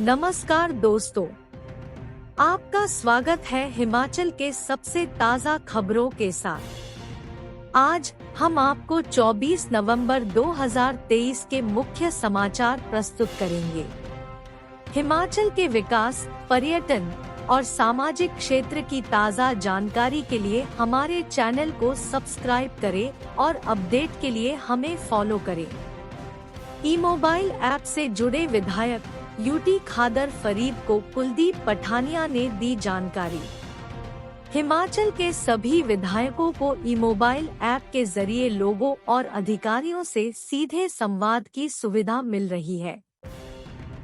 नमस्कार दोस्तों, आपका स्वागत है हिमाचल के सबसे ताज़ा खबरों के साथ। आज हम आपको 24 नवंबर 2023 के मुख्य समाचार प्रस्तुत करेंगे। हिमाचल के विकास, पर्यटन और सामाजिक क्षेत्र की ताज़ा जानकारी के लिए हमारे चैनल को सब्सक्राइब करें और अपडेट के लिए हमें फॉलो करें। ई-मोबाइल ऐप से जुड़े विधायक यूटी खादर फरीद को कुलदीप पठानिया ने दी जानकारी। हिमाचल के सभी विधायकों को ई-मोबाइल ऐप के जरिए लोगों और अधिकारियों से सीधे संवाद की सुविधा मिल रही है।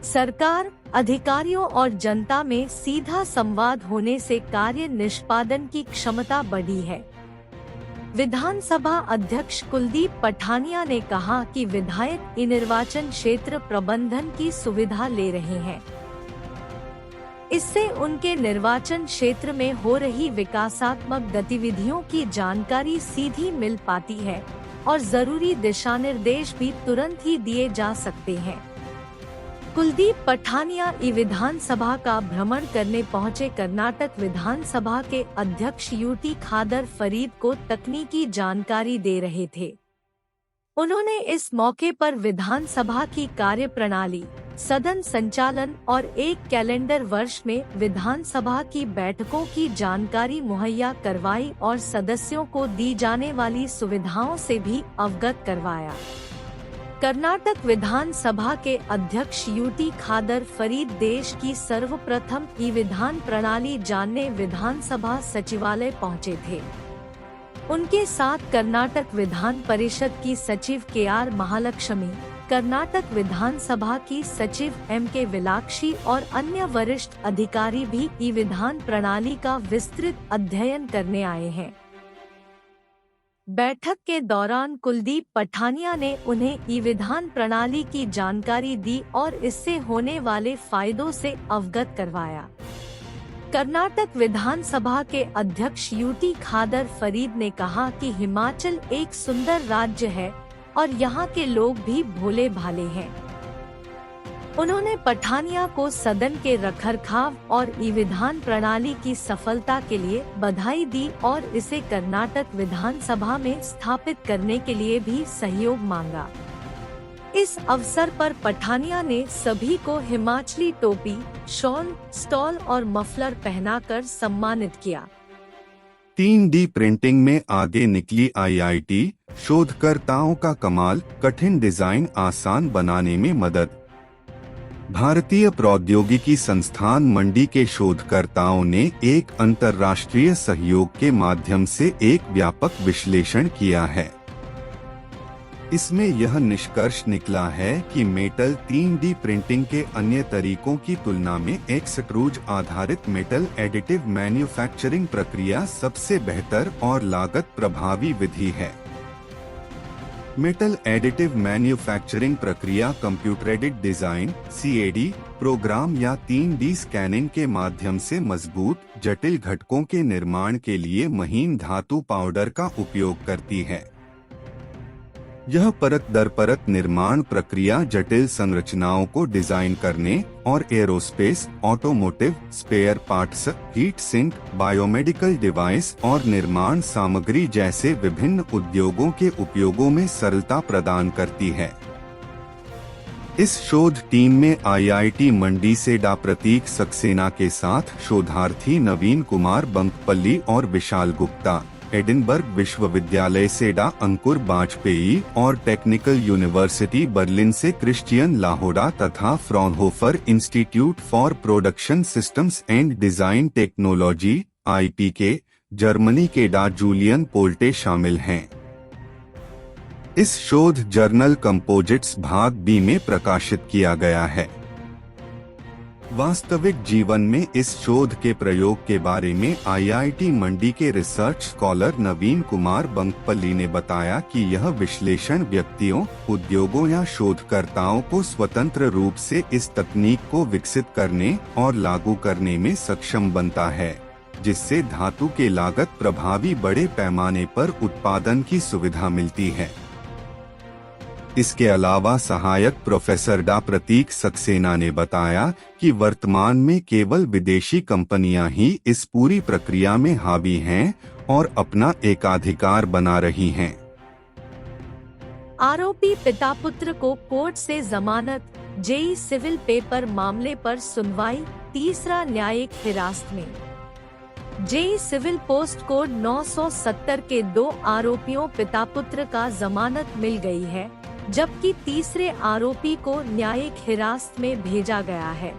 सरकार, अधिकारियों और जनता में सीधा संवाद होने से कार्य निष्पादन की क्षमता बढ़ी है। विधानसभा अध्यक्ष कुलदीप पठानिया ने कहा कि विधायक निर्वाचन क्षेत्र प्रबंधन की सुविधा ले रहे हैं। इससे उनके निर्वाचन क्षेत्र में हो रही विकासात्मक गतिविधियों की जानकारी सीधी मिल पाती है और जरूरी दिशानिर्देश भी तुरंत ही दिए जा सकते हैं। कुलदीप पठानिया विधानसभा का भ्रमण करने पहुंचे कर्नाटक विधानसभा के अध्यक्ष यूटी खादर फरीद को तकनीकी जानकारी दे रहे थे। उन्होंने इस मौके पर विधानसभा की कार्यप्रणाली, सदन संचालन और एक कैलेंडर वर्ष में विधानसभा की बैठकों की जानकारी मुहैया करवाई और सदस्यों को दी जाने वाली सुविधाओं से भी अवगत करवाया। कर्नाटक विधानसभा के अध्यक्ष यूटी खादर फरीद देश की सर्वप्रथम ई-विधान प्रणाली जानने विधानसभा सचिवालय पहुंचे थे। उनके साथ कर्नाटक विधान परिषद की सचिव के.आर. महालक्ष्मी, कर्नाटक विधानसभा की सचिव एम.के. विलाक्षी और अन्य वरिष्ठ अधिकारी भी ई-विधान प्रणाली का विस्तृत अध्ययन करने आए हैं। बैठक के दौरान कुलदीप पठानिया ने उन्हें ई-विधान प्रणाली की जानकारी दी और इससे होने वाले फायदों से अवगत करवाया। कर्नाटक विधानसभा के अध्यक्ष यूटी खादर फरीद ने कहा कि हिमाचल एक सुंदर राज्य है और यहाँ के लोग भी भोले भाले हैं। उन्होंने पठानिया को सदन के रखरखाव और ई-विधान प्रणाली की सफलता के लिए बधाई दी और इसे कर्नाटक विधानसभा में स्थापित करने के लिए भी सहयोग मांगा। इस अवसर पर पठानिया ने सभी को हिमाचली टोपी, शॉल, स्टॉल और मफलर पहनाकर सम्मानित किया। 3D प्रिंटिंग में आगे निकली IIT, शोधकर्ताओं का कमाल, कठिन डिजाइन आसान बनाने में मदद। भारतीय प्रौद्योगिकी संस्थान मंडी के शोधकर्ताओं ने एक अंतर्राष्ट्रीय सहयोग के माध्यम से एक व्यापक विश्लेषण किया है। इसमें यह निष्कर्ष निकला है कि मेटल 3D प्रिंटिंग के अन्य तरीकों की तुलना में एक्सट्रूज आधारित मेटल एडिटिव मैन्युफैक्चरिंग प्रक्रिया सबसे बेहतर और लागत प्रभावी विधि है। मेटल एडिटिव मैन्युफैक्चरिंग प्रक्रिया कंप्यूटरेटेड डिजाइन (CAD) प्रोग्राम या 3D स्कैनिंग के माध्यम से मजबूत, जटिल घटकों के निर्माण के लिए महीन धातु पाउडर का उपयोग करती है। यह परत दर परत निर्माण प्रक्रिया जटिल संरचनाओं को डिजाइन करने और aerospace, automotive, spare parts, heat sink, biomedical device और निर्माण सामग्री जैसे विभिन्न उद्योगों के उपयोगों में सरलता प्रदान करती है। इस शोध टीम में IIT मंडी से डा प्रतीक सक्सेना के साथ शोधार्थी नवीन कुमार बंकपल्ली और विशाल गुप्ता, एडिनबर्ग विश्वविद्यालय से डा अंकुर बाजपेयी और टेक्निकल यूनिवर्सिटी बर्लिन से क्रिश्चियन लाहोडा तथा Fraunhofer institute for production systems and design technology (IPK) Germany के डा जूलियन पोल्टे शामिल हैं। इस शोध जर्नल कंपोजिट्स भाग B में प्रकाशित किया गया है। वास्तविक जीवन में इस शोध के प्रयोग के बारे में IIT मंडी के रिसर्च स्कॉलर नवीन कुमार बंकपल्ली ने बताया कि यह विश्लेषण व्यक्तियों, उद्योगों या शोधकर्ताओं को स्वतंत्र रूप से इस तकनीक को विकसित करने और लागू करने में सक्षम बनता है, जिससे धातु के लागत प्रभावी बड़े पैमाने पर उत्पादन की सुविधा मिलती है। इसके अलावा सहायक प्रोफेसर डा प्रतीक सक्सेना ने बताया कि वर्तमान में केवल विदेशी कंपनियां ही इस पूरी प्रक्रिया में हावी हैं और अपना एकाधिकार बना रही हैं। आरोपी पिता पुत्र को कोर्ट से जमानत, जेई सिविल पेपर मामले पर सुनवाई, तीसरा न्यायिक हिरासत में। जेई सिविल पोस्ट कोड 970 के 2 आरोपियों पिता पुत्र का जमानत मिल गई है, जबकि तीसरे आरोपी को न्यायिक हिरासत में भेजा गया है।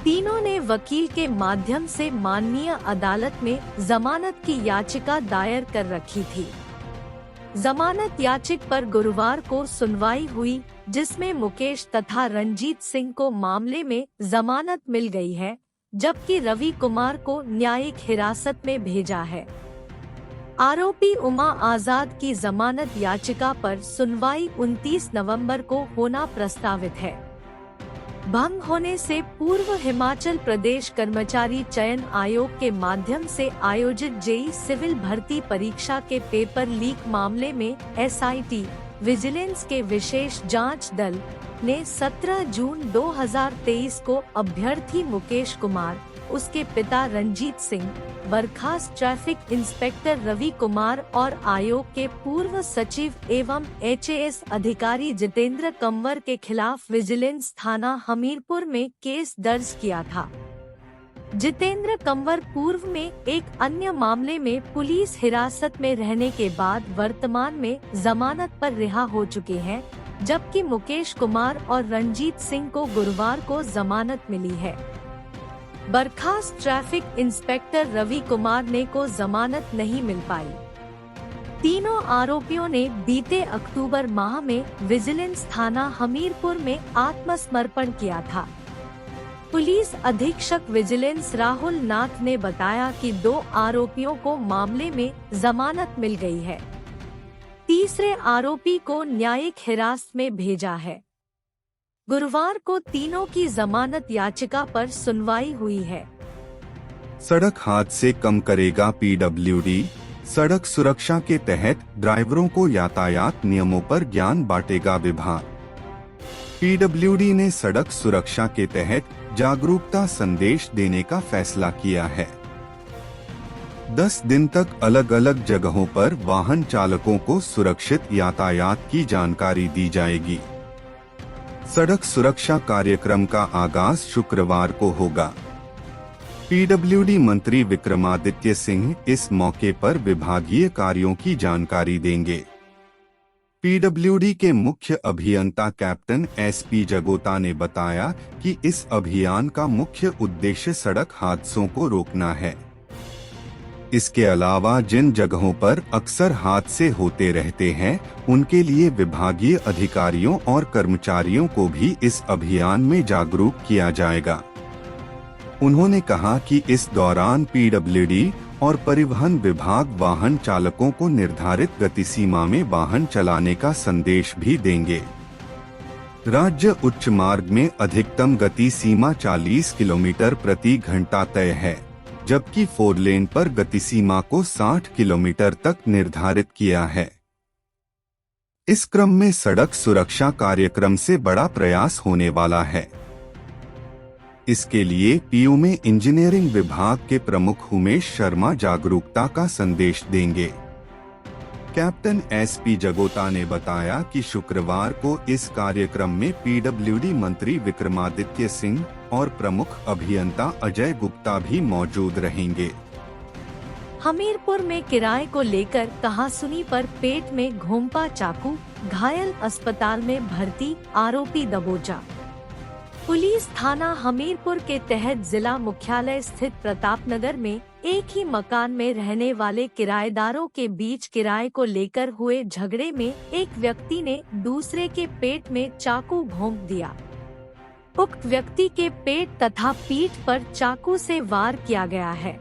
तीनों ने वकील के माध्यम से माननीय अदालत में जमानत की याचिका दायर कर रखी थी। जमानत याचिका पर गुरुवार को सुनवाई हुई, जिसमें मुकेश तथा रंजीत सिंह को मामले में जमानत मिल गई है, जबकि रवि कुमार को न्यायिक हिरासत में भेजा है। आरोपी उमा आजाद की जमानत याचिका पर सुनवाई 29 नवंबर को होना प्रस्तावित है। भंग होने से पूर्व हिमाचल प्रदेश कर्मचारी चयन आयोग के माध्यम से आयोजित जेई सिविल भर्ती परीक्षा के पेपर लीक मामले में एसआईटी विजिलेंस के विशेष जांच दल ने 17 जून 2023 को अभ्यर्थी मुकेश कुमार, उसके पिता रंजीत सिंह, बर्खास्त ट्रैफिक इंस्पेक्टर रवि कुमार और आयोग के पूर्व सचिव एवं एचएएस अधिकारी जितेंद्र कंवर के खिलाफ विजिलेंस थाना हमीरपुर में केस दर्ज किया था। जितेंद्र कंवर पूर्व में एक अन्य मामले में पुलिस हिरासत में रहने के बाद वर्तमान में जमानत पर रिहा हो चुके हैं, जबकि मुकेश कुमार और रंजीत सिंह को गुरुवार को जमानत मिली है। बर्खास्त ट्रैफिक इंस्पेक्टर रवि कुमार ने को जमानत नहीं मिल पाई। तीनों आरोपियों ने बीते अक्टूबर माह में विजिलेंस थाना हमीरपुर में आत्मसमर्पण किया था। पुलिस अधीक्षक विजिलेंस राहुल नाथ ने बताया कि 2 आरोपियों को मामले में जमानत मिल गई है। तीसरे आरोपी को न्यायिक हिरासत में भेजा है। गुरुवार को तीनों की जमानत याचिका पर सुनवाई हुई है। सड़क हादसे कम करेगा पीडब्ल्यूडी। सड़क सुरक्षा के तहत ड्राइवरों को यातायात नियमों पर ज्ञान बांटेगा विभाग। पीडब्ल्यूडी ने सड़क सुरक्षा के तहत जागरूकता संदेश देने का फैसला किया है। 10 दिन तक अलग अलग जगहों पर वाहन चालकों को सुरक्षित यातायात की जानकारी दी जाएगी। सड़क सुरक्षा कार्यक्रम का आगाज शुक्रवार को होगा। पीडब्ल्यूडी मंत्री विक्रमादित्य सिंह इस मौके पर विभागीय कार्यों की जानकारी देंगे। पीडब्ल्यूडी के मुख्य अभियंता कैप्टन एसपी जगोता ने बताया कि इस अभियान का मुख्य उद्देश्य सड़क हादसों को रोकना है। इसके अलावा जिन जगहों पर अक्सर हादसे होते रहते हैं, उनके लिए विभागीय अधिकारियों और कर्मचारियों को भी इस अभियान में जागरूक किया जाएगा। उन्होंने कहा कि इस दौरान पीडब्ल्यूडी और परिवहन विभाग वाहन चालकों को निर्धारित गति सीमा में वाहन चलाने का संदेश भी देंगे। राज्य उच्च मार्ग में अधिकतम गति सीमा 40 किलोमीटर प्रति घंटा तय है, जबकि 4 लेन पर गति सीमा को 60 किलोमीटर तक निर्धारित किया है। इस क्रम में सड़क सुरक्षा कार्यक्रम से बड़ा प्रयास होने वाला है। इसके लिए पीयू में इंजीनियरिंग विभाग के प्रमुख उमेश शर्मा जागरूकता का संदेश देंगे। कैप्टन एसपी जगोता ने बताया कि शुक्रवार को इस कार्यक्रम में पीडब्ल्यूडी मंत्री विक्रमादित्य सिंह और प्रमुख अभियंता अजय गुप्ता भी मौजूद रहेंगे। हमीरपुर में किराए को लेकर कहासुनी पर पेट में घोंपा चाकू, घायल अस्पताल में भर्ती, आरोपी दबोचा। पुलिस थाना हमीरपुर के तहत जिला मुख्यालय स्थित प्रतापनगर में एक ही मकान में रहने वाले किराएदारों के बीच किराए को लेकर हुए झगड़े में एक व्यक्ति ने दूसरे के पेट में चाकू घोंप दिया। उक्त व्यक्ति के पेट तथा पीठ पर चाकू से वार किया गया है।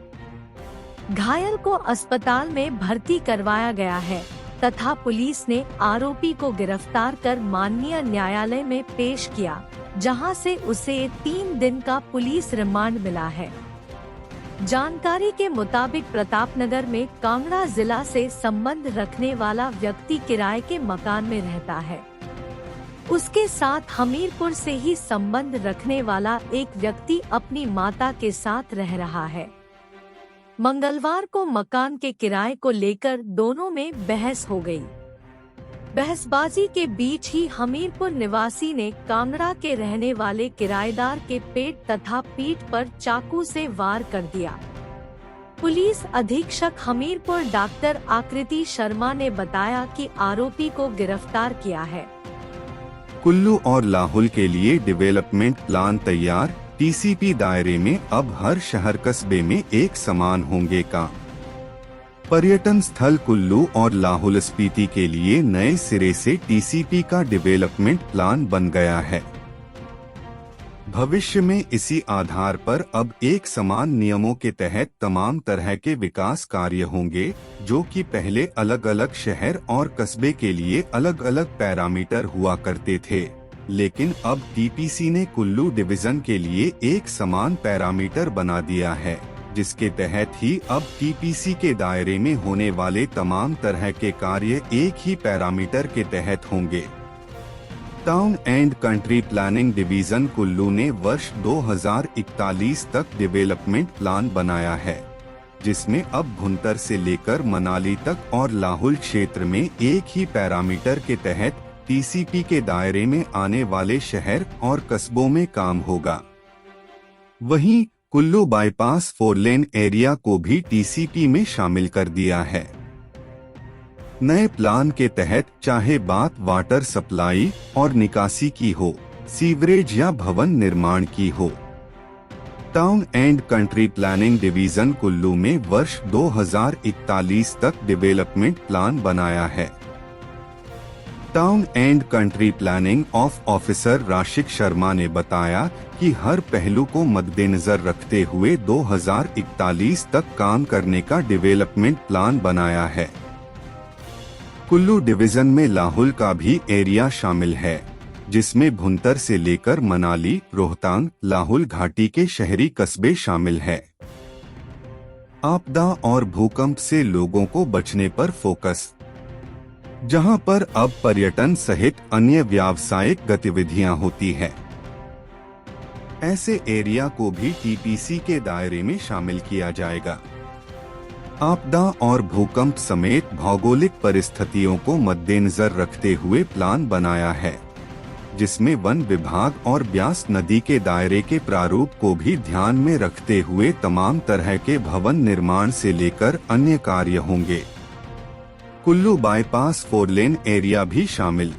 घायल को अस्पताल में भर्ती करवाया गया है तथा पुलिस ने आरोपी को गिरफ्तार कर माननीय न्यायालय में पेश किया, जहां से उसे 3 दिन का पुलिस रिमांड मिला है। जानकारी के मुताबिक प्रतापनगर में कांगड़ा जिला से संबंध रखने वाला व्यक्ति किराए के मकान में रहता है। उसके साथ हमीरपुर से ही संबंध रखने वाला एक व्यक्ति अपनी माता के साथ रह रहा है। मंगलवार को मकान के किराए को लेकर दोनों में बहस हो गई। बहसबाजी के बीच ही हमीरपुर निवासी ने कांगड़ा के रहने वाले किराएदार के पेट तथा पीठ पर चाकू से वार कर दिया। पुलिस अधीक्षक हमीरपुर डॉक्टर आकृति शर्मा ने बताया कि आरोपी को गिरफ्तार किया है। कुल्लू और लाहुल के लिए डेवलपमेंट प्लान तैयार, टीसीपी दायरे में अब हर शहर कस्बे में एक समान होंगे काम। पर्यटन स्थल कुल्लू और लाहुल स्पीति के लिए नए सिरे से टीसीपी का डेवलपमेंट प्लान बन गया है। भविष्य में इसी आधार पर अब एक समान नियमों के तहत तमाम तरह के विकास कार्य होंगे, जो कि पहले अलग अलग शहर और कस्बे के लिए अलग अलग पैरामीटर हुआ करते थे, लेकिन अब टीपीसी ने कुल्लू डिवीजन के लिए एक समान पैरामीटर बना दिया है, जिसके तहत ही अब टीपीसी के दायरे में होने वाले तमाम तरह के कार्य एक ही पैरामीटर के तहत होंगे। Town and country planning division Kullu ने वर्ष 2041 तक डेवलपमेंट प्लान बनाया है, जिसमें अब भुंतर से लेकर मनाली तक और लाहुल क्षेत्र में एक ही पैरामीटर के तहत टीसीपी के दायरे में आने वाले शहर और कस्बों में काम होगा। वहीं कुल्लू बाईपास 4 लेन एरिया को भी टीसीपी में शामिल कर दिया है। नए प्लान के तहत चाहे बात वाटर सप्लाई और निकासी की हो, सीवरेज या भवन निर्माण की हो, town and country planning division Kullu में वर्ष 2041 तक डेवलपमेंट प्लान बनाया है। Town and country planning officer राशिक शर्मा ने बताया कि हर पहलू को मद्देनजर रखते हुए 2041 तक काम करने का डेवलपमेंट प्लान बनाया है। कुल्लू डिवीजन में लाहुल का भी एरिया शामिल है, जिसमें भुंतर से लेकर मनाली, रोहतांग, लाहुल घाटी के शहरी कस्बे शामिल है। आपदा और भूकंप से लोगों को बचने पर फोकस, जहां पर अब पर्यटन सहित अन्य व्यावसायिक गतिविधियां होती है। ऐसे एरिया को भी टीपीसी के दायरे में शामिल किया जाएगा। आपदा और भूकंप समेत भौगोलिक परिस्थितियों को मद्देनजर रखते हुए प्लान बनाया है, जिसमें वन विभाग और ब्यास नदी के दायरे के प्रारूप को भी ध्यान में रखते हुए तमाम तरह के भवन निर्माण से लेकर अन्य कार्य होंगे। कुल्लू बाईपास 4 लेन एरिया भी शामिल।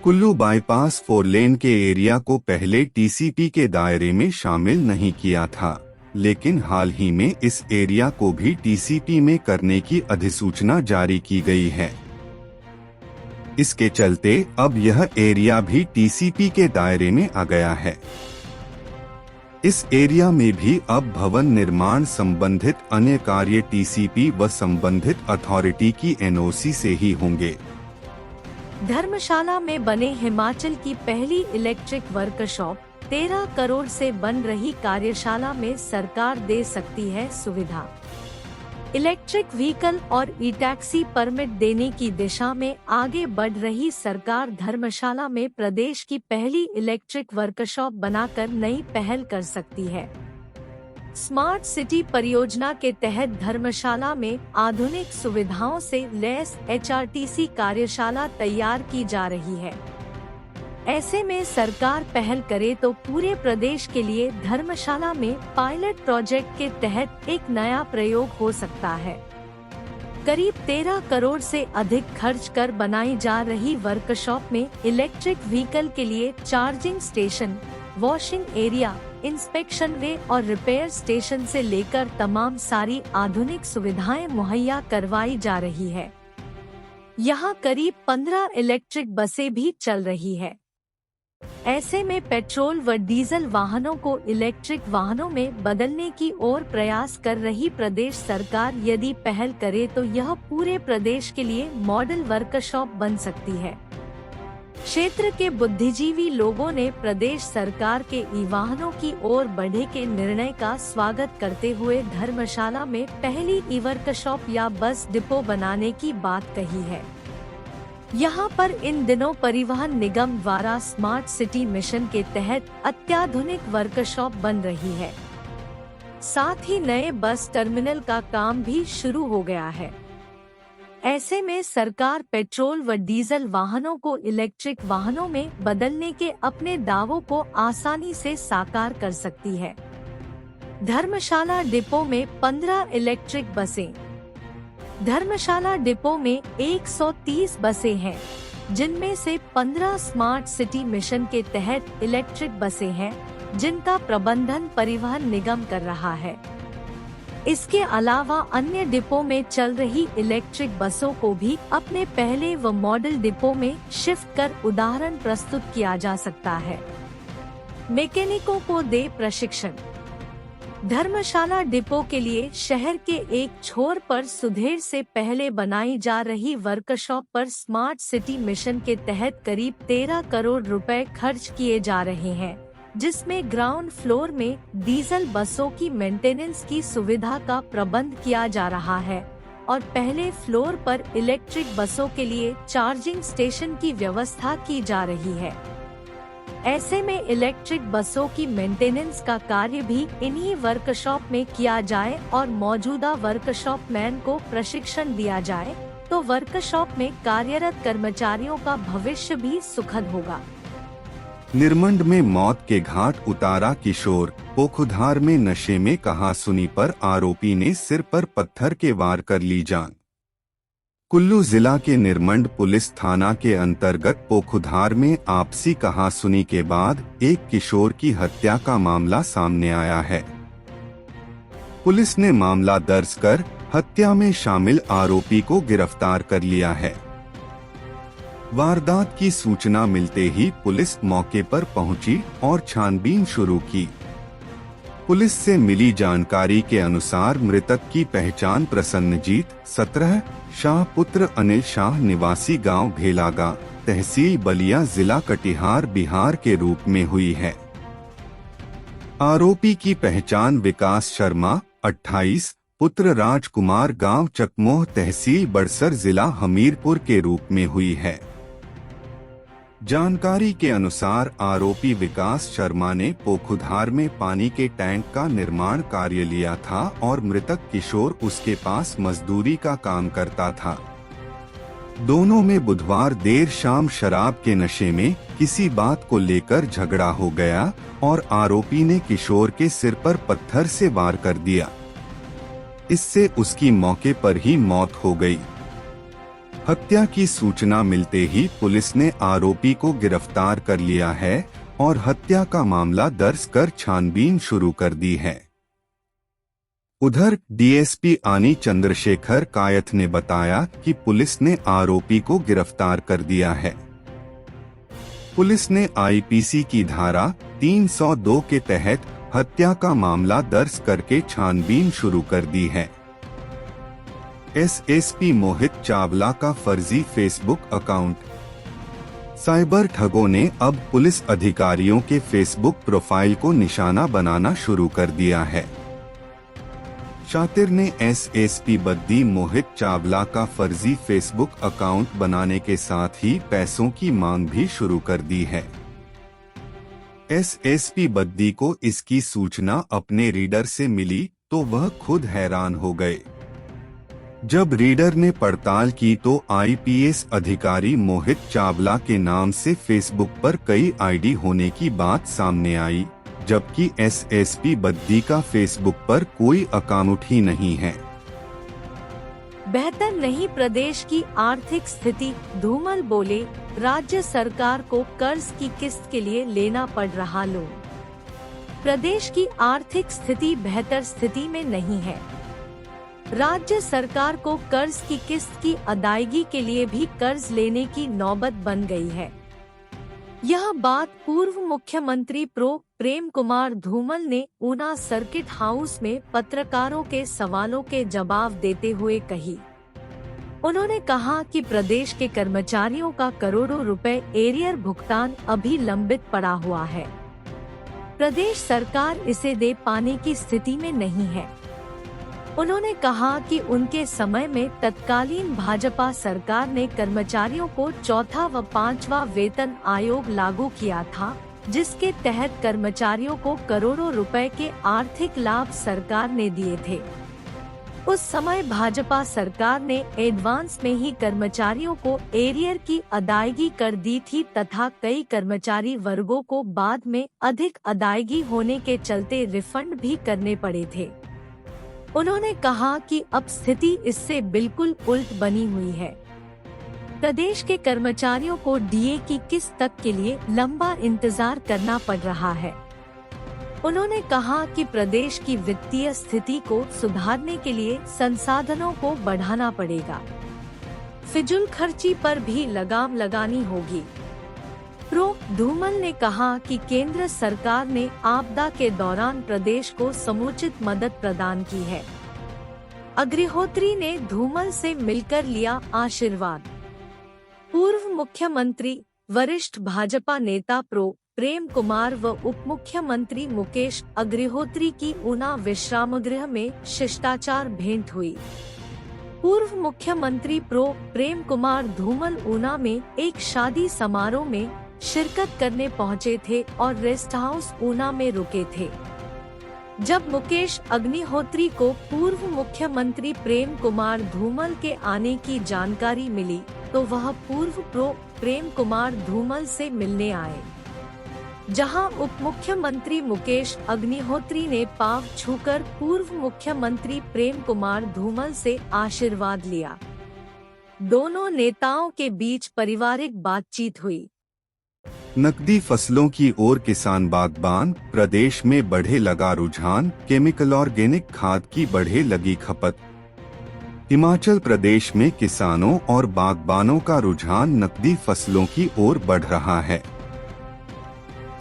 कुल्लू बाईपास 4 लेन के एरिया को पहले टीसीपी के दायरे में शामिल नहीं किया था, लेकिन हाल ही में इस एरिया को भी टीसीपी में करने की अधिसूचना जारी की गई है। इसके चलते अब यह एरिया भी टीसीपी के दायरे में आ गया है। इस एरिया में भी अब भवन निर्माण संबंधित अन्य कार्य टीसीपी व संबंधित अथॉरिटी की एनओसी से ही होंगे। धर्मशाला में बने हिमाचल की पहली इलेक्ट्रिक वर्कशॉप, 13 करोड़ से बन रही कार्यशाला में सरकार दे सकती है सुविधा। इलेक्ट्रिक व्हीकल और ई टैक्सी परमिट देने की दिशा में आगे बढ़ रही सरकार धर्मशाला में प्रदेश की पहली इलेक्ट्रिक वर्कशॉप बनाकर नई पहल कर सकती है। स्मार्ट सिटी परियोजना के तहत धर्मशाला में आधुनिक सुविधाओं से लैस एचआरटीसी कार्यशाला तैयार की जा रही है। ऐसे में सरकार पहल करे तो पूरे प्रदेश के लिए धर्मशाला में पायलट प्रोजेक्ट के तहत एक नया प्रयोग हो सकता है। करीब 13 करोड़ से अधिक खर्च कर बनाई जा रही वर्कशॉप में इलेक्ट्रिक व्हीकल के लिए charging station, washing area, inspection way और रिपेयर स्टेशन से लेकर तमाम सारी आधुनिक सुविधाएं मुहैया करवाई जा रही है। यहाँ करीब 15 इलेक्ट्रिक बसें भी चल रही है। ऐसे में पेट्रोल व डीजल वाहनों को इलेक्ट्रिक वाहनों में बदलने की ओर प्रयास कर रही प्रदेश सरकार यदि पहल करे तो यह पूरे प्रदेश के लिए मॉडल वर्कशॉप बन सकती है। क्षेत्र के बुद्धिजीवी लोगों ने प्रदेश सरकार के ई वाहनों की ओर बढ़े के निर्णय का स्वागत करते हुए धर्मशाला में पहली ई वर्कशॉप या बस डिपो बनाने की बात कही है। यहाँ पर इन दिनों परिवहन निगम द्वारा स्मार्ट सिटी मिशन के तहत अत्याधुनिक वर्कशॉप बन रही है। साथ ही नए बस टर्मिनल का काम भी शुरू हो गया है। ऐसे में सरकार पेट्रोल व डीजल वाहनों को इलेक्ट्रिक वाहनों में बदलने के अपने दावों को आसानी से साकार कर सकती है। धर्मशाला डिपो में 15 इलेक्ट्रिक बसें। धर्मशाला डिपो में 130 बसें हैं, जिनमें से 15 स्मार्ट सिटी मिशन के तहत इलेक्ट्रिक बसें हैं, जिनका प्रबंधन परिवहन निगम कर रहा है। इसके अलावा अन्य डिपो में चल रही इलेक्ट्रिक बसों को भी अपने पहले व मॉडल डिपो में शिफ्ट कर उदाहरण प्रस्तुत किया जा सकता है। मैकेनिकों को दे प्रशिक्षण। धर्मशाला डिपो के लिए शहर के एक छोर पर सुधेर से पहले बनाई जा रही वर्कशॉप पर स्मार्ट सिटी मिशन के तहत करीब 13 करोड़ रुपए खर्च किए जा रहे हैं, जिसमें ग्राउंड फ्लोर में डीजल बसों की मेंटेनेंस की सुविधा का प्रबंध किया जा रहा है और पहले फ्लोर पर इलेक्ट्रिक बसों के लिए चार्जिंग स्टेशन की व्यवस्था की जा रही है। ऐसे में इलेक्ट्रिक बसों की मेंटेनेंस का कार्य भी इन्हीं वर्कशॉप में किया जाए और मौजूदा वर्कशॉप मैन को प्रशिक्षण दिया जाए तो वर्कशॉप में कार्यरत कर्मचारियों का भविष्य भी सुखद होगा। निरमंड में मौत के घाट उतारा किशोर। पोखुधार में नशे में कहासुनी पर आरोपी ने सिर पर पत्थर के वार कर ली जान। कुल्लू जिला के निरमंड पुलिस थाना के अंतर्गत पोखुधार में आपसी कहासुनी के बाद एक किशोर की हत्या का मामला सामने आया है। पुलिस ने मामला दर्ज कर हत्या में शामिल आरोपी को गिरफ्तार कर लिया है। वारदात की सूचना मिलते ही पुलिस मौके पर पहुंची और छानबीन शुरू की। पुलिस से मिली जानकारी के अनुसार मृतक की पहचान प्रसन्नजीत 17 शाह पुत्र अनिल शाह निवासी गांव भेलागा तहसील बलिया जिला कटिहार बिहार के रूप में हुई है। आरोपी की पहचान विकास शर्मा 28 पुत्र राजकुमार गांव चकमोह तहसील बड़सर जिला हमीरपुर के रूप में हुई है। जानकारी के अनुसार आरोपी विकास शर्मा ने पोखुधार में पानी के टैंक का निर्माण कार्य लिया था और मृतक किशोर उसके पास मजदूरी का काम करता था। दोनों में बुधवार देर शाम शराब के नशे में किसी बात को लेकर झगड़ा हो गया और आरोपी ने किशोर के सिर पर पत्थर से वार कर दिया। इससे उसकी मौके पर ही मौत हो गई। हत्या की सूचना मिलते ही पुलिस ने आरोपी को गिरफ्तार कर लिया है और हत्या का मामला दर्ज कर छानबीन शुरू कर दी है। उधर डीएसपी आनी चंद्रशेखर कायथ ने बताया कि पुलिस ने आरोपी को गिरफ्तार कर दिया है। पुलिस ने आईपीसी की धारा 302 के तहत हत्या का मामला दर्ज करके छानबीन शुरू कर दी है। एसएसपी मोहित चावला का फर्जी फेसबुक अकाउंट। साइबर ठगों ने अब पुलिस अधिकारियों के फेसबुक प्रोफाइल को निशाना बनाना शुरू कर दिया है। शातिर ने एसएसपी बद्दी मोहित चावला का फर्जी फेसबुक अकाउंट बनाने के साथ ही पैसों की मांग भी शुरू कर दी है। एसएसपी बद्दी को इसकी सूचना अपने रीडर से मिली तो वह खुद हैरान हो गए। जब रीडर ने पड़ताल की तो आईपीएस अधिकारी मोहित चावला के नाम से फेसबुक पर कई आईडी होने की बात सामने आई, जबकि एसएसपी बद्दी का फेसबुक पर कोई अकाउंट ही नहीं है। बेहतर नहीं प्रदेश की आर्थिक स्थिति। धूमल बोले, राज्य सरकार को कर्ज की किस्त के लिए लेना पड़ रहा लोन। प्रदेश की आर्थिक स्थिति बेहतर स्थिति में नहीं है। राज्य सरकार को कर्ज की किस्त की अदायगी के लिए भी कर्ज लेने की नौबत बन गई है। यह बात पूर्व मुख्यमंत्री प्रेम कुमार धूमल ने ऊना सर्किट हाउस में पत्रकारों के सवालों के जवाब देते हुए कही। उन्होंने कहा कि प्रदेश के कर्मचारियों का करोड़ों रुपए एरियर भुगतान अभी लंबित पड़ा हुआ है। प्रदेश सरकार इसे दे पाने की स्थिति में नहीं है। उन्होंने कहा कि उनके समय में तत्कालीन भाजपा सरकार ने कर्मचारियों को चौथा व पांचवा वेतन आयोग लागू किया था, जिसके तहत कर्मचारियों को करोड़ों रुपए के आर्थिक लाभ सरकार ने दिए थे। उस समय भाजपा सरकार ने एडवांस में ही कर्मचारियों को एरियर की अदायगी कर दी थी तथा कई कर्मचारी वर्गों को बाद में अधिक अदायगी होने के चलते रिफंड भी करने पड़े थे। उन्होंने कहा कि अब स्थिति इससे बिल्कुल उल्ट बनी हुई है। प्रदेश के कर्मचारियों को डीए की किस्त तक के लिए लंबा इंतजार करना पड़ रहा है। उन्होंने कहा कि प्रदेश की वित्तीय स्थिति को सुधारने के लिए संसाधनों को बढ़ाना पड़ेगा। फिजूल खर्ची पर भी लगाम लगानी होगी। प्रो धूमल ने कहा कि केंद्र सरकार ने आपदा के दौरान प्रदेश को समुचित मदद प्रदान की है। अग्निहोत्री ने धूमल से मिलकर लिया आशीर्वाद। पूर्व मुख्यमंत्री, वरिष्ठ भाजपा नेता प्रो प्रेम कुमार व उप मुख्यमंत्री मुकेश अग्निहोत्री की ऊना विश्रामगृह में शिष्टाचार भेंट हुई। पूर्व मुख्यमंत्री प्रो प्रेम कुमार धूमल ऊना में एक शादी समारोह में शिरकत करने पहुंचे थे और रेस्ट हाउस ऊना में रुके थे। जब मुकेश अग्निहोत्री को पूर्व मुख्यमंत्री प्रेम कुमार धूमल के आने की जानकारी मिली तो वह पूर्व प्रो प्रेम कुमार धूमल से मिलने आए, जहां उप मुख्यमंत्री मुकेश अग्निहोत्री ने पांव छूकर पूर्व मुख्यमंत्री प्रेम कुमार धूमल से आशीर्वाद लिया। दोनों नेताओं के बीच पारिवारिक बातचीत हुई। नकदी फसलों की ओर किसान बागबान, प्रदेश में बढ़े लगा रुझान, केमिकल ऑर्गेनिक खाद की बढ़े लगी खपत। हिमाचल प्रदेश में किसानों और बागबानों का रुझान नकदी फसलों की ओर बढ़ रहा है।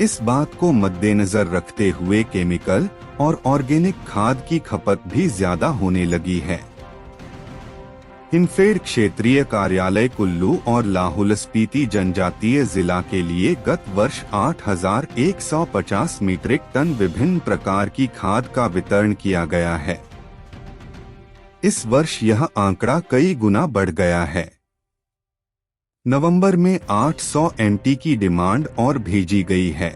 इस बात को मद्देनजर रखते हुए केमिकल और ऑर्गेनिक खाद की खपत भी ज्यादा होने लगी है। हिमफेड क्षेत्रीय कार्यालय कुल्लू और लाहौल स्पीति जनजातीय जिला के लिए गत वर्ष 8,150 मीट्रिक टन विभिन्न प्रकार की खाद का वितरण किया गया है। इस वर्ष यह आंकड़ा कई गुना बढ़ गया है। नवंबर में 800 MT की डिमांड और भेजी गई है।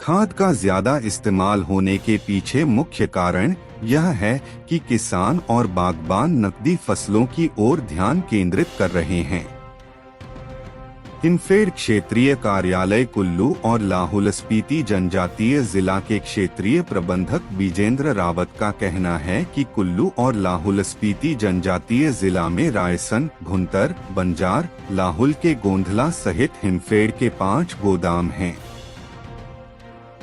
खाद का ज्यादा इस्तेमाल होने के पीछे मुख्य कारण यह है कि किसान और बागबान नकदी फसलों की ओर ध्यान केंद्रित कर रहे हैं। हिमफेड क्षेत्रीय कार्यालय कुल्लू और लाहौल स्पीति जनजातीय जिला के क्षेत्रीय प्रबंधक विजेंद्र रावत का कहना है कि कुल्लू और लाहौल स्पीति जनजातीय जिला में रायसन, भुंतर, बंजार, लाहौल के गोंधला सहित हिमफेड के 5 गोदाम हैं,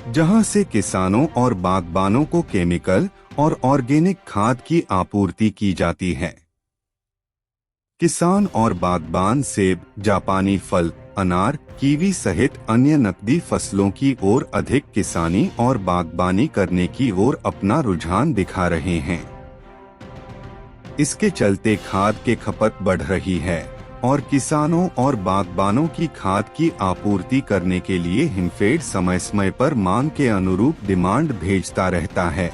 जहां से किसानों और बागबानों को केमिकल और ऑर्गेनिक खाद की आपूर्ति की जाती है। किसान और बागबान सेब, जापानी फल, अनार, कीवी सहित अन्य नकदी फसलों की ओर अधिक किसानी और बागबानी करने की ओर अपना रुझान दिखा रहे हैं। इसके चलते खाद के खपत बढ़ रही है और किसानों और बागबानों की खाद की आपूर्ति करने के लिए हिमफेड समय समय पर मांग के अनुरूप डिमांड भेजता रहता है,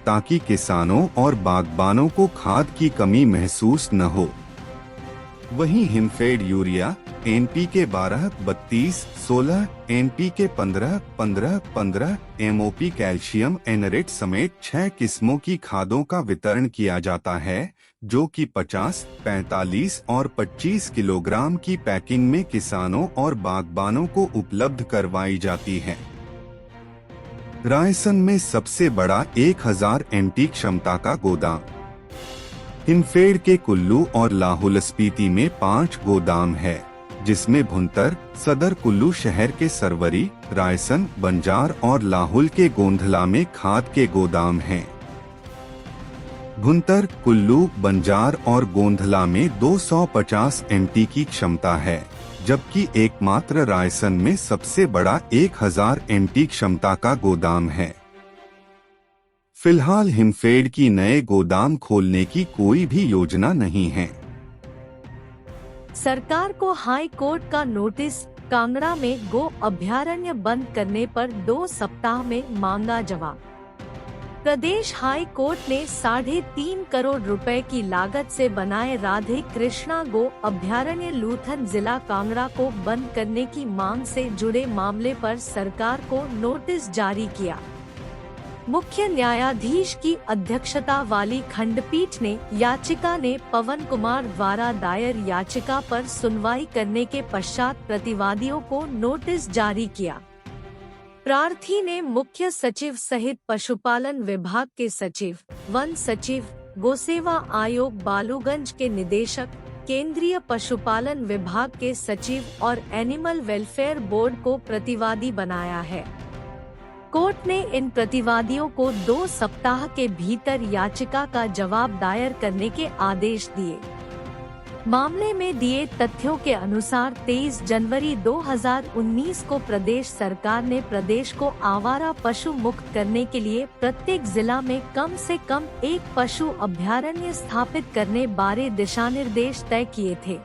ताकि किसानों और बागबानों को खाद की कमी महसूस न हो। वहीं Himfed urea, NPK 12-32-16, NPK 15-15-15, MOP calcium एनरेट समेत 6 किस्मों की खादों का वितरण किया जाता है, जो कि 50, 45 और 25 किलोग्राम की पैकिंग में किसानों और बागबानों को उपलब्ध करवाई जाती है। रायसन में सबसे बड़ा 1000 MT क्षमता का गोदाम। हिमफेड के कुल्लू और लाहौल स्पीति में 5 गोदाम है, जिसमें भुंतर, सदर कुल्लू शहर के सरवरी, रायसन, बंजार और लाहौल के गोंधला में खाद के गोदाम हैं। भुंतर, कुल्लू, बंजार और गोंधला में 250 MT की क्षमता है, जबकि एकमात्र रायसन में सबसे बड़ा 1000 MT क्षमता का गोदाम है। फिलहाल हिमफेड की नए गोदाम खोलने की कोई भी योजना नहीं है। सरकार को हाई कोर्ट का नोटिस, कांगड़ा में गो अभयारण्य बंद करने पर 2 सप्ताह में मांगा जवाब। प्रदेश हाई कोर्ट ने 3.5 करोड़ रुपए की लागत से बनाए राधे कृष्णा गो अभयारण्य लूथन जिला कांगड़ा को बंद करने की मांग से जुड़े मामले पर सरकार को नोटिस जारी किया। मुख्य न्यायाधीश की अध्यक्षता वाली खंडपीठ ने याचिका ने पवन कुमार द्वारा दायर याचिका पर सुनवाई करने के पश्चात प्रतिवादियों को नोटिस जारी किया। प्रार्थी ने मुख्य सचिव सहित पशुपालन विभाग के सचिव, वन सचिव, गोसेवा आयोग बालूगंज के निदेशक, केंद्रीय पशुपालन विभाग के सचिव और एनिमल वेलफेयर बोर्ड को प्रतिवादी बनाया है। कोर्ट ने इन प्रतिवादियों को 2 सप्ताह के भीतर याचिका का जवाब दायर करने के आदेश दिए। मामले में दिए तथ्यों के अनुसार 23 जनवरी 2019 को प्रदेश सरकार ने प्रदेश को आवारा पशु मुक्त करने के लिए प्रत्येक जिला में कम से कम एक पशु अभयारण्य स्थापित करने बारे दिशानिर्देश तय किए थे।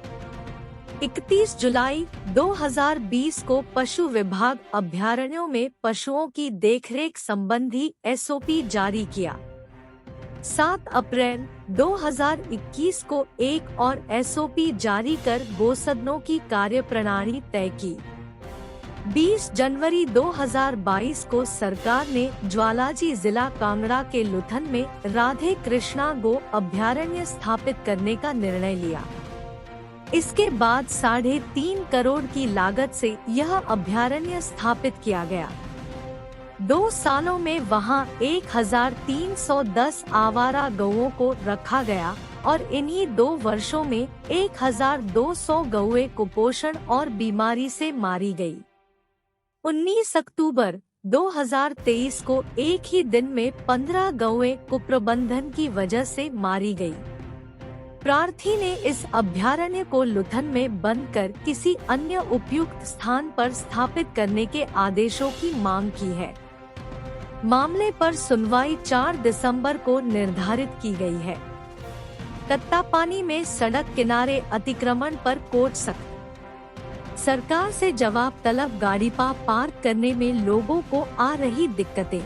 31 जुलाई 2020 को पशु विभाग अभयारण्यों में पशुओं की देखरेख संबंधी SOP जारी किया। 7 अप्रैल 2021 को एक और SOP जारी कर गोसदनों की कार्यप्रणाली तय की। 20 जनवरी 2022 को सरकार ने ज्वालाजी जिला कांगड़ा के लुथन में राधे कृष्णा गो अभयारण्य स्थापित करने का निर्णय लिया। इसके बाद 3.5 करोड़ की लागत से यह अभयारण्य स्थापित किया गया। 2 सालों में वहां 1310 आवारा गौओं को रखा गया और इन्हीं 2 वर्षों में 1200 गौएं कुपोषण और बीमारी से मारी गई। 19 अक्टूबर 2023 को एक ही दिन में 15 गौएं कुप्रबंधन की वजह से मारी गई। प्रार्थी ने इस अभयारण्य को लुथन में बंद कर किसी अन्य उपयुक्त स्थान पर स्थापित करने के आदेशों की मांग की है। मामले पर सुनवाई 4 दिसंबर को निर्धारित की गई है। तत्तापानी में सड़क किनारे अतिक्रमण पर कोर्ट सख्त। सरकार से जवाब तलब। गाड़ी पार्क करने में लोगों को आ रही दिक्कतें।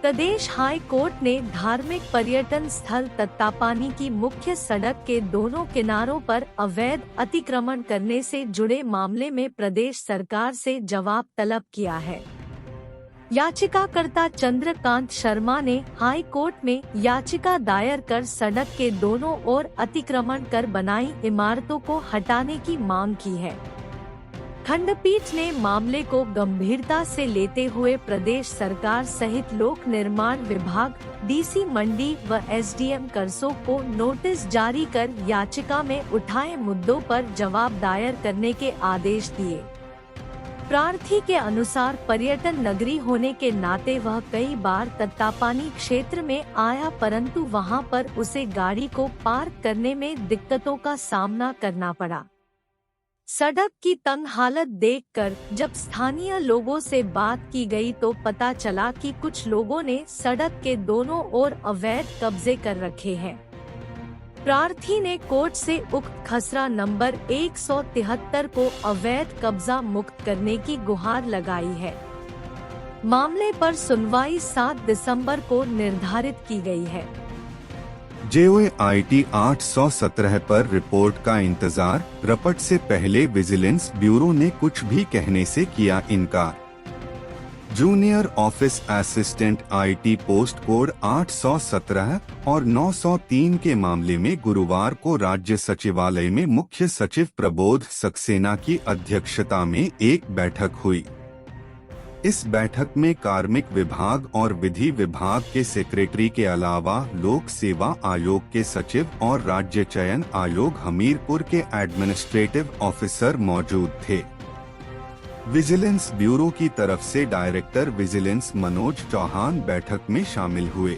प्रदेश हाई कोर्ट ने धार्मिक पर्यटन स्थल तत्तापानी की मुख्य सड़क के दोनों किनारों पर अवैध अतिक्रमण करने से जुड़े मामले में प्रदेश सरकार से जवाब तलब किया है। याचिकाकर्ता चंद्रकांत शर्मा ने हाई कोर्ट में याचिका दायर कर सड़क के दोनों ओर अतिक्रमण कर बनाई इमारतों को हटाने की मांग की है। खंडपीठ ने मामले को गंभीरता से लेते हुए प्रदेश सरकार सहित लोक निर्माण विभाग, DC मंडी व SDM करसोग को नोटिस जारी कर याचिका में उठाए मुद्दों पर जवाब दायर करने के आदेश दिए। प्रार्थी के अनुसार पर्यटन नगरी होने के नाते वह कई बार तत्तापानी क्षेत्र में आया, परंतु वहां पर उसे गाड़ी को पार्क करने में दिक्कतों का सामना करना पड़ा। सड़क की तंग हालत देखकर जब स्थानीय लोगों से बात की गई तो पता चला कि कुछ लोगों ने सड़क के दोनों ओर अवैध कब्जे कर रखे हैं। प्रार्थी ने कोर्ट से उक्त खसरा नंबर 173 को अवैध कब्जा मुक्त करने की गुहार लगाई है। मामले पर सुनवाई 7 दिसंबर को निर्धारित की गई है। JOIT 817 पर रिपोर्ट का इंतजार। रपट से पहले विजिलेंस ब्यूरो ने कुछ भी कहने से किया इनकार। Junior office assistant IT post code 817 और 903 के मामले में गुरुवार को राज्य सचिवालय में मुख्य सचिव प्रबोध सक्सेना की अध्यक्षता में एक बैठक हुई। इस बैठक में कार्मिक विभाग और विधि विभाग के सेक्रेटरी के अलावा लोक सेवा आयोग के सचिव और राज्य चयन आयोग हमीरपुर के एडमिनिस्ट्रेटिव ऑफिसर मौजूद थे। विजिलेंस ब्यूरो की तरफ से डायरेक्टर विजिलेंस मनोज चौहान बैठक में शामिल हुए।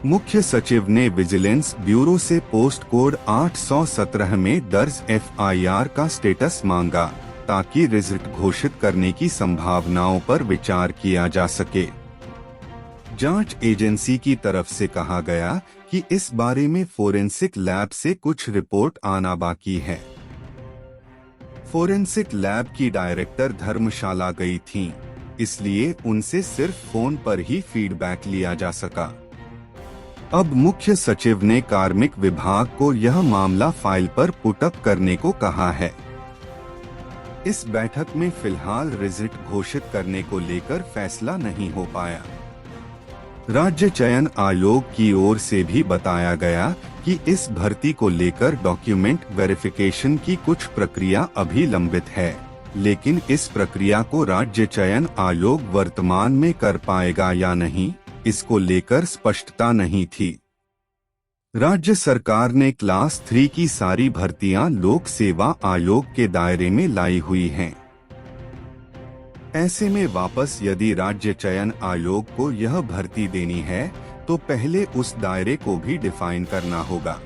मुख्य सचिव ने विजिलेंस ब्यूरो से पोस्ट कोड 817 में दर्ज FIR का स्टेटस मांगा ताकि रिजल्ट घोषित करने की संभावनाओं पर विचार किया जा सके। जांच एजेंसी की तरफ से कहा गया कि इस बारे में फोरेंसिक लैब से कुछ रिपोर्ट आना बाकी है। फोरेंसिक लैब की डायरेक्टर धर्मशाला गई थीं। इसलिए उनसे सिर्फ फोन पर ही फीडबैक लिया जा सका। अब मुख्य सचिव ने कार्मिक विभाग को यह मामला फाइल पर पुटअप करने को कहा है। इस बैठक में फिलहाल रिजल्ट घोषित करने को लेकर फैसला नहीं हो पाया। राज्य चयन आयोग की ओर से भी बताया गया कि इस भर्ती को लेकर डॉक्यूमेंट वेरिफिकेशन की कुछ प्रक्रिया अभी लंबित है, लेकिन इस प्रक्रिया को राज्य चयन आयोग वर्तमान में कर पाएगा या नहीं, इसको लेकर स्पष्टता नहीं थी। राज्य सरकार ने क्लास 3 की सारी भर्तियां लोक सेवा आयोग के दायरे में लाई हुई हैं। ऐसे में वापस यदि राज्य चयन आयोग को यह भर्ती देनी है तो पहले उस दायरे को भी डिफाइन करना होगा।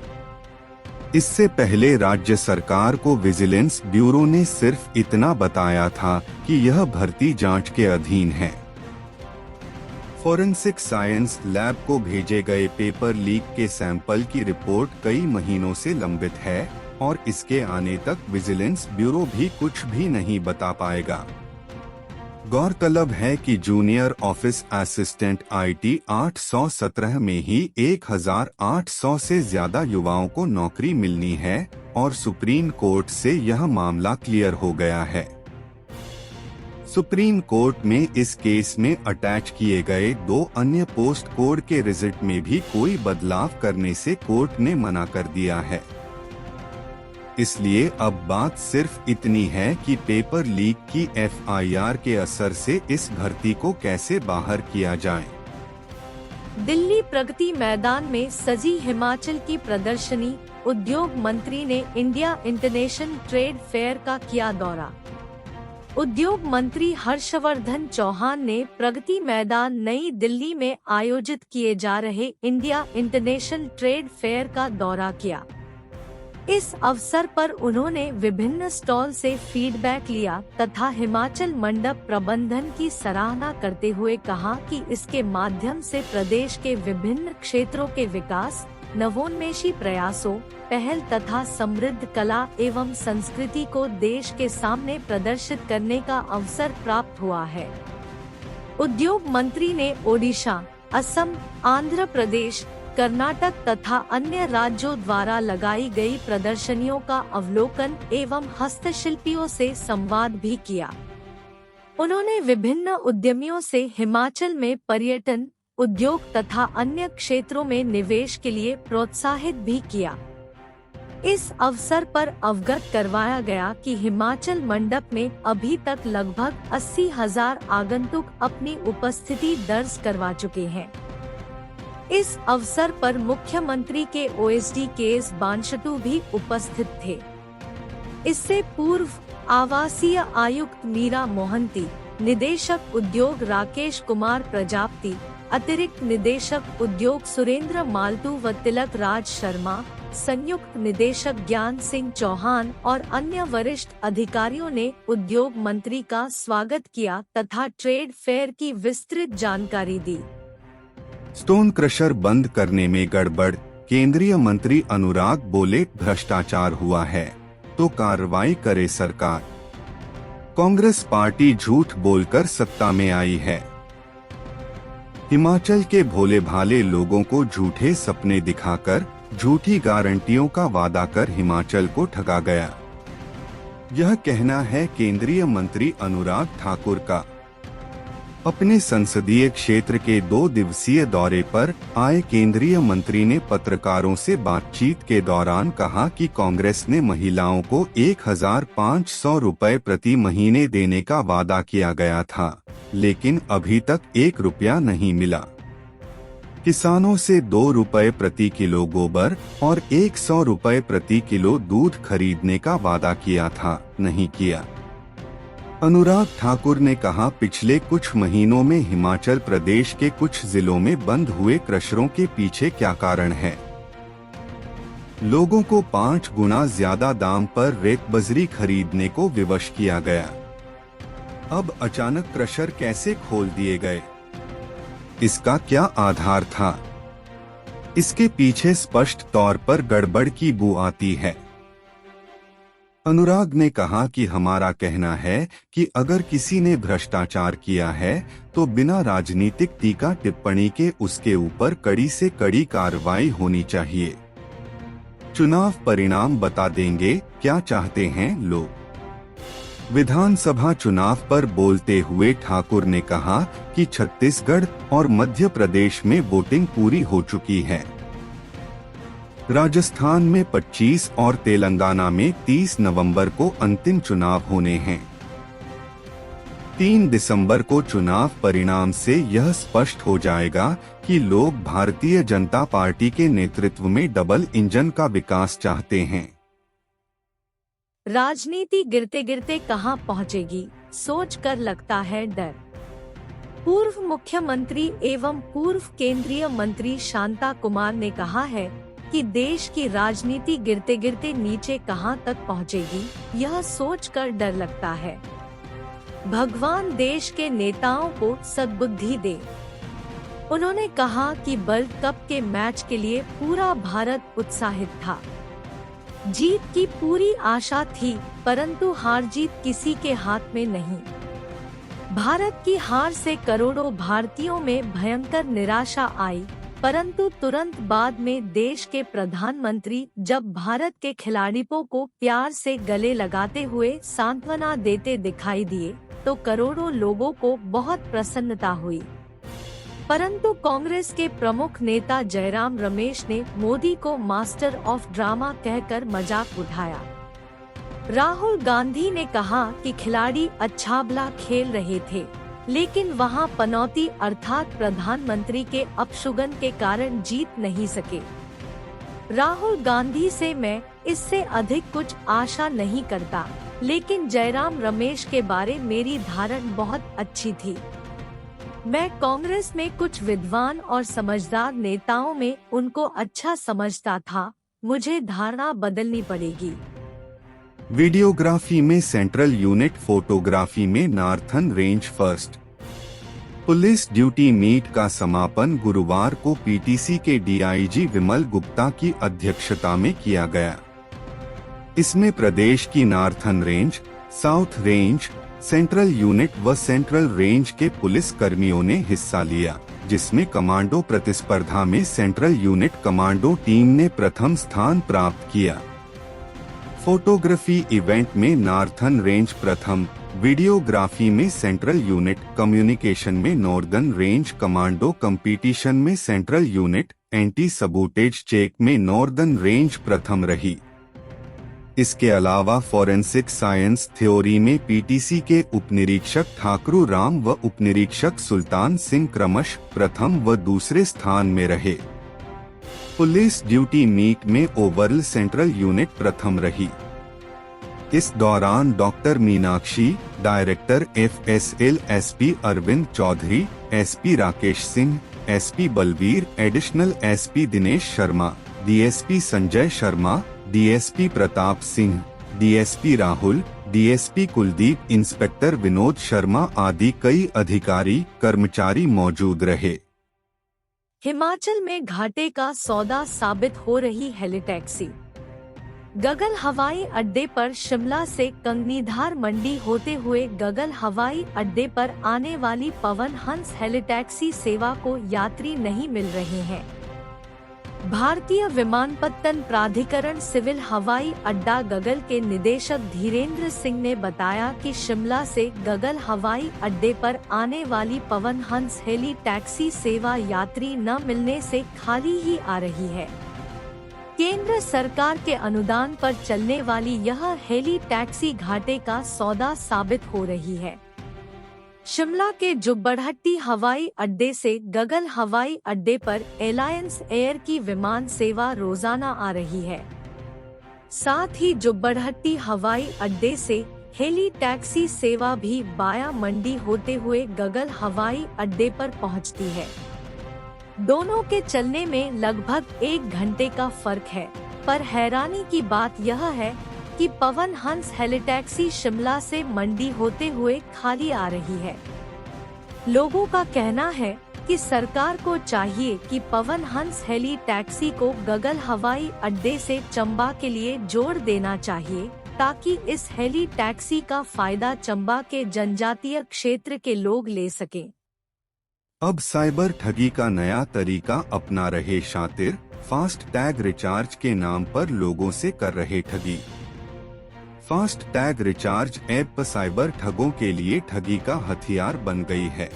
इससे पहले राज्य सरकार को विजिलेंस ब्यूरो ने सिर्फ इतना बताया था कि यह भर्ती जांच के अधीन है। फॉरेंसिक साइंस लैब को भेजे गए पेपर लीक के सैंपल की रिपोर्ट कई महीनों से लंबित है और इसके आने तक विजिलेंस ब्यूरो भी कुछ भी नहीं बता पाएगा। गौरतलब है कि जूनियर ऑफिस असिस्टेंट IT 817 में ही 1800 से ज्यादा युवाओं को नौकरी मिलनी है और सुप्रीम कोर्ट से यह मामला क्लियर हो गया है। सुप्रीम कोर्ट में इस केस में अटैच किए गए 2 अन्य पोस्ट कोड के रिजल्ट में भी कोई बदलाव करने से कोर्ट ने मना कर दिया है। इसलिए अब बात सिर्फ इतनी है कि पेपर लीक की FIR के असर से इस भर्ती को कैसे बाहर किया जाए। दिल्ली प्रगति मैदान में सजी हिमाचल की प्रदर्शनी, उद्योग मंत्री ने इंडिया इंटरनेशनल ट्रेड फेयर का किया दौरा। उद्योग मंत्री हर्षवर्धन चौहान ने प्रगति मैदान नई दिल्ली में आयोजित किए जा रहे इंडिया इंटरनेशनल ट्रेड फेयर का दौरा किया। इस अवसर पर उन्होंने विभिन्न स्टॉल से फीडबैक लिया तथा हिमाचल मंडप प्रबंधन की सराहना करते हुए कहा कि इसके माध्यम से प्रदेश के विभिन्न क्षेत्रों के विकास, नवोन्मेषी प्रयासों, पहल तथा समृद्ध कला एवं संस्कृति को देश के सामने प्रदर्शित करने का अवसर प्राप्त हुआ है। उद्योग मंत्री ने ओडिशा, असम, आंध्र प्रदेश, कर्नाटक तथा अन्य राज्यों द्वारा लगाई गई प्रदर्शनियों का अवलोकन एवं हस्तशिल्पियों से संवाद भी किया। उन्होंने विभिन्न उद्यमियों से हिमाचल में पर्यटन, उद्योग तथा अन्य क्षेत्रों में निवेश के लिए प्रोत्साहित भी किया। इस अवसर पर अवगत करवाया गया कि हिमाचल मंडप में अभी तक लगभग 80,000 आगंतुक अपनी उपस्थिति दर्ज करवा चुके हैं। इस अवसर पर मुख्यमंत्री के OSD KS बांशटू भी उपस्थित थे। इससे पूर्व आवासीय आयुक्त मीरा मोहंती, निदेशक उद्योग राकेश कुमार प्रजापति, अतिरिक्त निदेशक उद्योग सुरेंद्र माल्टू व तिलक राज शर्मा, संयुक्त निदेशक ज्ञान सिंह चौहान और अन्य वरिष्ठ अधिकारियों ने उद्योग मंत्री का स्वागत किया तथा ट्रेड फेयर की विस्तृत जानकारी दी। स्टोन क्रशर बंद करने में गड़बड़, केंद्रीय मंत्री अनुराग बोले भ्रष्टाचार हुआ है तो कार्रवाई करे सरकार। कांग्रेस पार्टी झूठ बोलकर सत्ता में आई है। हिमाचल के भोले भाले लोगों को झूठे सपने दिखाकर झूठी गारंटियों का वादा कर हिमाचल को ठगा गया। यह कहना है केंद्रीय मंत्री अनुराग ठाकुर का। अपने संसदीय क्षेत्र के 2 दिवसीय दौरे पर आए केंद्रीय मंत्री ने पत्रकारों से बातचीत के दौरान कहा कि कांग्रेस ने महिलाओं को 1,500 रुपए प्रति महीने देने का वादा किया गया था, लेकिन अभी तक 1 रुपया नहीं मिला। किसानों से 2 रुपए प्रति किलो गोबर और 100 रुपए प्रति किलो दूध खरीदने का वादा किया था, नहीं किया। अनुराग ठाकुर ने कहा, पिछले कुछ महीनों में हिमाचल प्रदेश के कुछ जिलों में बंद हुए क्रशरों के पीछे क्या कारण है। लोगों को 5 गुना ज्यादा दाम पर रेत बजरी खरीदने को विवश किया गया। अब अचानक क्रशर कैसे खोल दिए गए, इसका क्या आधार था? इसके पीछे स्पष्ट तौर पर गड़बड़ की बू आती है। अनुराग ने कहा कि हमारा कहना है कि अगर किसी ने भ्रष्टाचार किया है तो बिना राजनीतिक टीका टिप्पणी के उसके ऊपर कड़ी से कड़ी कार्रवाई होनी चाहिए। चुनाव परिणाम बता देंगे क्या चाहते हैं लोग। विधानसभा चुनाव पर बोलते हुए ठाकुर ने कहा कि छत्तीसगढ़ और मध्य प्रदेश में वोटिंग पूरी हो चुकी है। राजस्थान में 25 और तेलंगाना में 30 नवंबर को अंतिम चुनाव होने हैं। 3 दिसंबर को चुनाव परिणाम से यह स्पष्ट हो जाएगा कि लोग भारतीय जनता पार्टी के नेतृत्व में डबल इंजन का विकास चाहते हैं। राजनीति गिरते गिरते कहां पहुंचेगी, सोचकर लगता है डर। पूर्व मुख्यमंत्री एवं पूर्व केंद्रीय मंत्री शांता कुमार ने कहा है कि देश की राजनीति गिरते गिरते नीचे कहां तक पहुंचेगी, यह सोचकर डर लगता है। भगवान देश के नेताओं को सद्बुद्धि दे। उन्होंने कहा कि वर्ल्ड कप के मैच के लिए पूरा भारत उत्साहित था। जीत की पूरी आशा थी, परंतु हार जीत किसी के हाथ में नहीं। भारत की हार से करोड़ों भारतीयों में भयंकर निराशा आई, परंतु तुरंत बाद में देश के प्रधानमंत्री जब भारत के खिलाड़ियों को प्यार से गले लगाते हुए सांत्वना देते दिखाई दिए तो करोड़ों लोगों को बहुत प्रसन्नता हुई। परंतु कांग्रेस के प्रमुख नेता जयराम रमेश ने मोदी को मास्टर ऑफ ड्रामा कहकर मजाक उठाया। राहुल गांधी ने कहा कि खिलाड़ी अच्छा भला खेल रहे थे, लेकिन वहां पनौती अर्थात प्रधानमंत्री के अपशुगन के कारण जीत नहीं सके। राहुल गांधी से मैं इससे अधिक कुछ आशा नहीं करता, लेकिन जयराम रमेश के बारे मेरी धारणा बहुत अच्छी थी। मैं कांग्रेस में कुछ विद्वान और समझदार नेताओं में उनको अच्छा समझता था, मुझे धारणा बदलनी पड़ेगी। वीडियोग्राफी में सेंट्रल यूनिट, फोटोग्राफी में northern range first. Police duty meet का समापन गुरुवार को पीटीसी के डीआईजी विमल गुप्ता की अध्यक्षता में किया गया। इसमें प्रदेश की northern range, south range, central unit व सेंट्रल रेंज के पुलिस कर्मियों ने हिस्सा लिया, जिसमें कमांडो प्रतिस्पर्धा में सेंट्रल यूनिट कमांडो टीम ने प्रथम स्थान प्राप्त किया। फोटोग्राफी इवेंट में नार्थन रेंज प्रथम, वीडियोग्राफी में सेंट्रल यूनिट, कम्युनिकेशन में नॉर्दर्न रेंज, कमांडो कंपटीशन में सेंट्रल यूनिट, एंटी सबूटेज चेक में नॉर्दर्न रेंज प्रथम रही। इसके अलावा फॉरेंसिक साइंस थ्योरी में पीटीसी के उपनिरीक्षक ठाकुर राम व उपनिरीक्षक सुल्तान सिंह क्रमश प्रथम व दूसरे स्थान में रहे। पुलिस ड्यूटी मीट में ओवरऑल सेंट्रल यूनिट प्रथम रही। इस दौरान doctor Meenakshi, director FSL SP Arvind Chaudhary, SP Rakesh Singh, SP Balvir, additional SP Dinesh Sharma, DSP Sanjay Sharma, DSP Pratap Singh, DSP Rahul, DSP Kuldeep, inspector Vinod Sharma आदि कई अधिकारी कर्मचारी मौजूद रहे। हिमाचल में घाटे का सौदा साबित हो रही हेलीटैक्सी। गगल हवाई अड्डे पर शिमला से कंगनीधार मंडी होते हुए गगल हवाई अड्डे पर आने वाली पवन हंस हेलीटैक्सी सेवा को यात्री नहीं मिल रहे हैं। भारतीय विमानपत्तन प्राधिकरण सिविल हवाई अड्डा गगल के निदेशक धीरेन्द्र सिंह ने बताया कि शिमला से गगल हवाई अड्डे पर आने वाली पवन हंस हेली टैक्सी सेवा यात्री न मिलने से खाली ही आ रही है। केंद्र सरकार के अनुदान पर चलने वाली यह हेली टैक्सी घाटे का सौदा साबित हो रही है। शिमला के जुब्बड़हट्टी हवाई अड्डे से गगल हवाई अड्डे पर एलायंस एयर की विमान सेवा रोजाना आ रही है। साथ ही जुब्बड़हट्टी हवाई अड्डे से हेली टैक्सी सेवा भी बाया मंडी होते हुए गगल हवाई अड्डे पर पहुंचती है। दोनों के चलने में लगभग 1 घंटे का फर्क है, पर हैरानी की बात यह है कि पवन हंस हेलीटैक्सी शिमला से मंडी होते हुए खाली आ रही है। लोगों का कहना है कि सरकार को चाहिए कि पवन हंस हेली टैक्सी को गगल हवाई अड्डे से चंबा के लिए जोड़ देना चाहिए, ताकि इस हेली टैक्सी का फायदा चंबा के जनजातीय क्षेत्र के लोग ले सकें। अब साइबर ठगी का नया तरीका अपना रहे शातिर, फास्ट टैग रिचार्ज के नाम पर लोगों से कर रहे ठगी। Fast tag recharge app cyber ठगों के लिए ठगी का हथियार बन गई है।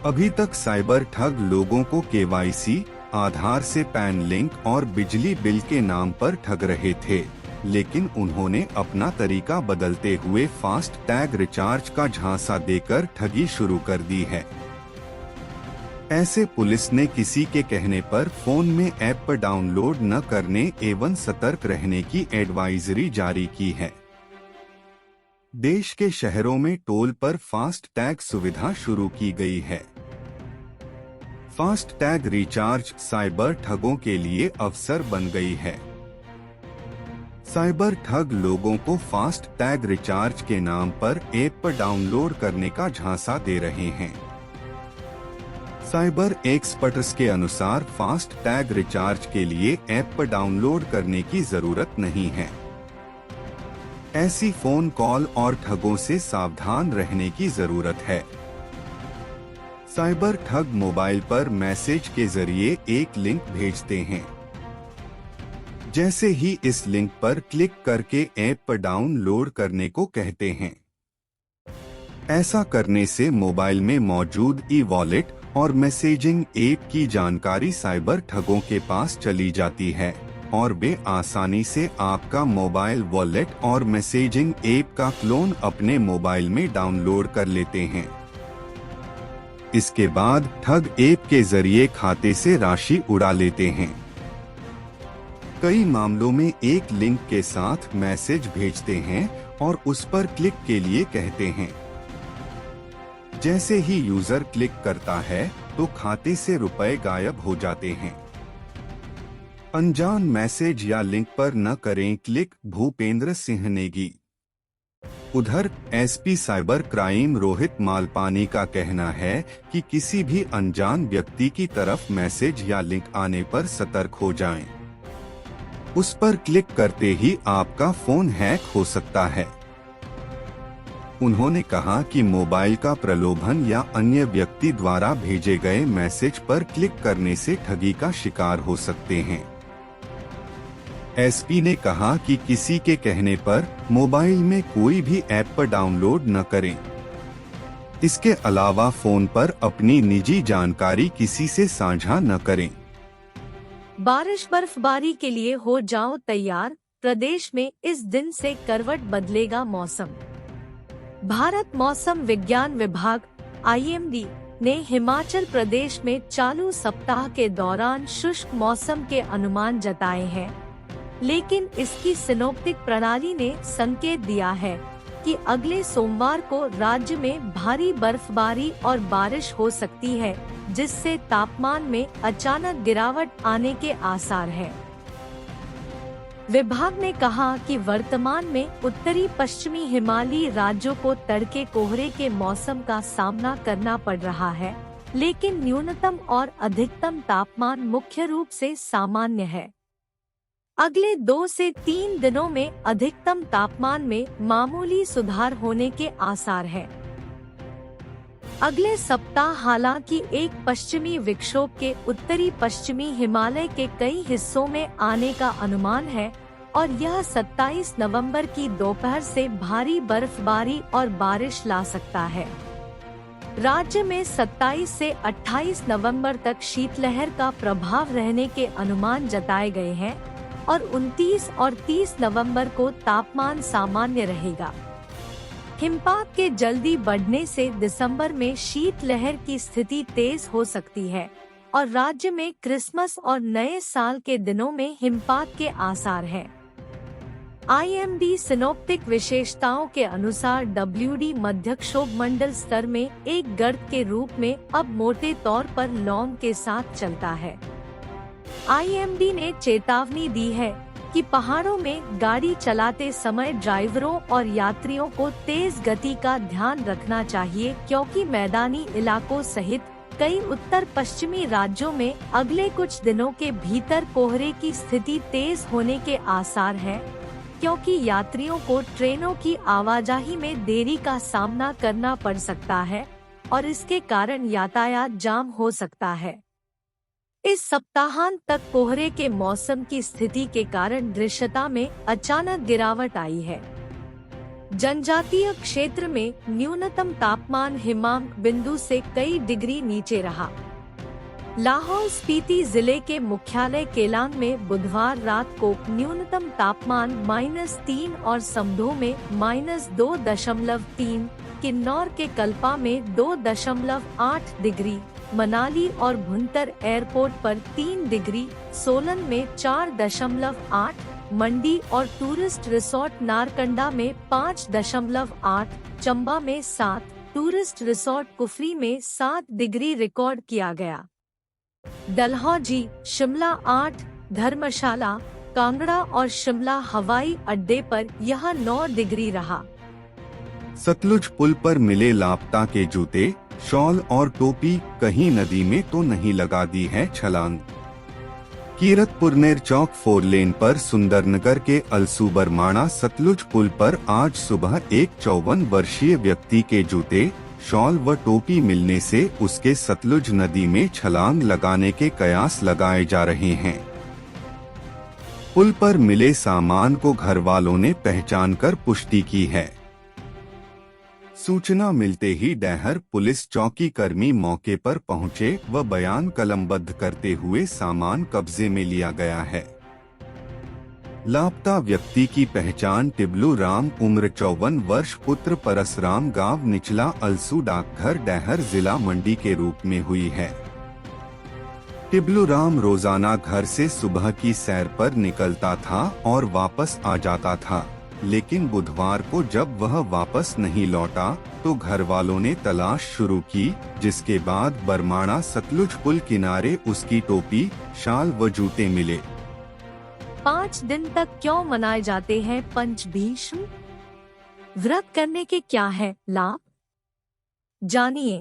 अभी तक साइबर ठग लोगों को KYC, आधार से पैन लिंक और बिजली बिल के नाम पर ठग रहे थे, लेकिन उन्होंने अपना तरीका बदलते हुए फास्ट टैग रिचार्ज का झांसा देकर ठगी शुरू कर दी है। ऐसे पुलिस ने किसी के कहने पर फोन में ऐप डाउनलोड न करने एवं सतर्क रहने की एडवाइजरी जारी की है। देश के शहरों में टोल पर फास्ट टैग सुविधा शुरू की गई है। फास्ट टैग रिचार्ज साइबर ठगों के लिए अवसर बन गई है। साइबर ठग लोगों को फास्ट टैग रिचार्ज के नाम पर ऐप डाउनलोड करने का झांसा दे रहे हैं। साइबर एक्सपर्ट्स के अनुसार फास्ट टैग रिचार्ज के लिए ऐप डाउनलोड करने की जरूरत नहीं है। ऐसी फोन कॉल और ठगों से सावधान रहने की जरूरत है। साइबर ठग मोबाइल पर मैसेज के जरिए एक लिंक भेजते हैं। जैसे ही इस लिंक पर क्लिक करके ऐप डाउनलोड करने को कहते हैं। ऐसा करने से मोबाइल में मौजूद ई-वॉलेट और मैसेजिंग ऐप की जानकारी साइबर ठगों के पास चली जाती है और वे आसानी से आपका मोबाइल वॉलेट और मैसेजिंग ऐप का क्लोन अपने मोबाइल में डाउनलोड कर लेते हैं। इसके बाद ठग ऐप के जरिए खाते से राशि उड़ा लेते हैं। कई मामलों में एक लिंक के साथ मैसेज भेजते हैं और उस पर क्लिक के लिए कहते हैं। जैसे ही यूजर क्लिक करता है तो खाते से रुपए गायब हो जाते हैं। अनजान मैसेज या लिंक पर न करें क्लिक। भूपेंद्र सिंह नेगी। उधर SP cyber crime Rohit Malpani का कहना है कि किसी भी अनजान व्यक्ति की तरफ मैसेज या लिंक आने पर सतर्क हो जाएं। उस पर क्लिक करते ही आपका फोन हैक हो सकता है। उन्होंने कहा कि मोबाइल का प्रलोभन या अन्य व्यक्ति द्वारा भेजे गए मैसेज पर क्लिक करने से ठगी का शिकार हो सकते हैं। SP ने कहा कि किसी के कहने पर मोबाइल में कोई भी ऐप डाउनलोड न करें। इसके अलावा फोन पर अपनी निजी जानकारी किसी से साझा न करें। बारिश बर्फबारी के लिए हो जाओ तैयार। प्रदेश में इस दिन से करवट बदलेगा मौसम। भारत मौसम विज्ञान विभाग IMD ने हिमाचल प्रदेश में चालू सप्ताह के दौरान शुष्क मौसम के अनुमान जताए हैं, लेकिन इसकी सिनोप्टिक प्रणाली ने संकेत दिया है कि अगले सोमवार को राज्य में भारी बर्फबारी और बारिश हो सकती है, जिससे तापमान में अचानक गिरावट आने के आसार हैं। विभाग ने कहा कि वर्तमान में उत्तरी पश्चिमी हिमालयी राज्यों को तड़के कोहरे के मौसम का सामना करना पड़ रहा है, लेकिन न्यूनतम और अधिकतम तापमान मुख्य रूप से सामान्य है। अगले 2 से 3 दिनों में अधिकतम तापमान में मामूली सुधार होने के आसार हैं। अगले सप्ताह हालांकि एक पश्चिमी विक्षोभ के उत्तरी पश्चिमी हिमालय के कई हिस्सों में आने का अनुमान है और यह 27 नवंबर की दोपहर से भारी बर्फबारी और बारिश ला सकता है। राज्य में 27 से 28 नवंबर तक शीतलहर का प्रभाव रहने के अनुमान जताए गए हैं और 29 और 30 नवंबर को तापमान सामान्य रहेगा। हिमपात के जल्दी बढ़ने से दिसंबर में शीतलहर की स्थिति तेज हो सकती है और राज्य में क्रिसमस और नए साल के दिनों में हिमपात के आसार हैं। IMD सिनोप्टिक विशेषताओं के अनुसार WD मध्यक्षोभ मंडल स्तर में एक गर्त के रूप में अब मोटे तौर पर लौंग के साथ चलता है। IMD ने चेतावनी दी है कि पहाड़ों में गाड़ी चलाते समय ड्राइवरों और यात्रियों को तेज गति का ध्यान रखना चाहिए, क्योंकि मैदानी इलाकों सहित कई उत्तर पश्चिमी राज्यों में अगले कुछ दिनों के भीतर कोहरे की स्थिति तेज होने के आसार हैं। क्योंकि यात्रियों को ट्रेनों की आवाजाही में देरी का सामना करना पड़ सकता है और इसके कारण यातायात जाम हो सकता है। इस सप्ताहांत तक कोहरे के मौसम की स्थिति के कारण दृश्यता में अचानक गिरावट आई है। जनजातीय क्षेत्र में न्यूनतम तापमान हिमांक बिंदु से कई डिग्री नीचे रहा। लाहौल स्पीति जिले के मुख्यालय केलांग में बुधवार रात को न्यूनतम तापमान -3 और समधो में -2.3, किन्नौर के कल्पा में 2.8 डिग्री, मनाली और भुंतर एयरपोर्ट पर 3 डिग्री, सोलन में 4.8, मंडी और टूरिस्ट रिसोर्ट नारकंडा में 5.8, चंबा में 7, टूरिस्ट रिसोर्ट कुफरी में 7 डिग्री रिकॉर्ड किया गया। डलहौजी, शिमला 8, धर्मशाला, कांगड़ा और शिमला हवाई अड्डे पर यह 9 डिग्री रहा। सतलुज पुल पर मिले लापता के जूते, शॉल और टोपी, कहीं नदी में तो नहीं लगा दी है छलांग। कीरतपुर नेर चौक 4 लेन पर सुंदरनगर के अलसुबरमाणा सतलुज पुल पर आज सुबह एक 54 वर्षीय व्यक्ति के जूते, शॉल व टोपी मिलने से उसके सतलुज नदी में छलांग लगाने के कयास लगाए जा रहे हैं। पुल पर मिले सामान को घर वालों ने पहचान कर पुष्टि की है। सूचना मिलते ही डैहर पुलिस चौकी कर्मी मौके पर पहुंचे व बयान कलमबद्ध करते हुए सामान कब्जे में लिया गया है। लापता व्यक्ति की पहचान टिब्लू राम उम्र 54 वर्ष पुत्र परसराम गांव निचला अलसू डाकघर डैहर जिला मंडी के रूप में हुई है। टिब्लू राम रोजाना घर से सुबह की सैर पर निकलता था और वापस आ जाता था, लेकिन बुधवार को जब वह वापस नहीं लौटा तो घर वालों ने तलाश शुरू की, जिसके बाद बरमाणा सतलुज पुल किनारे उसकी टोपी, शाल व जूते मिले। 5 दिन तक क्यों मनाए जाते हैं पंचभीष्म? व्रत करने के क्या है लाभ? जानिए।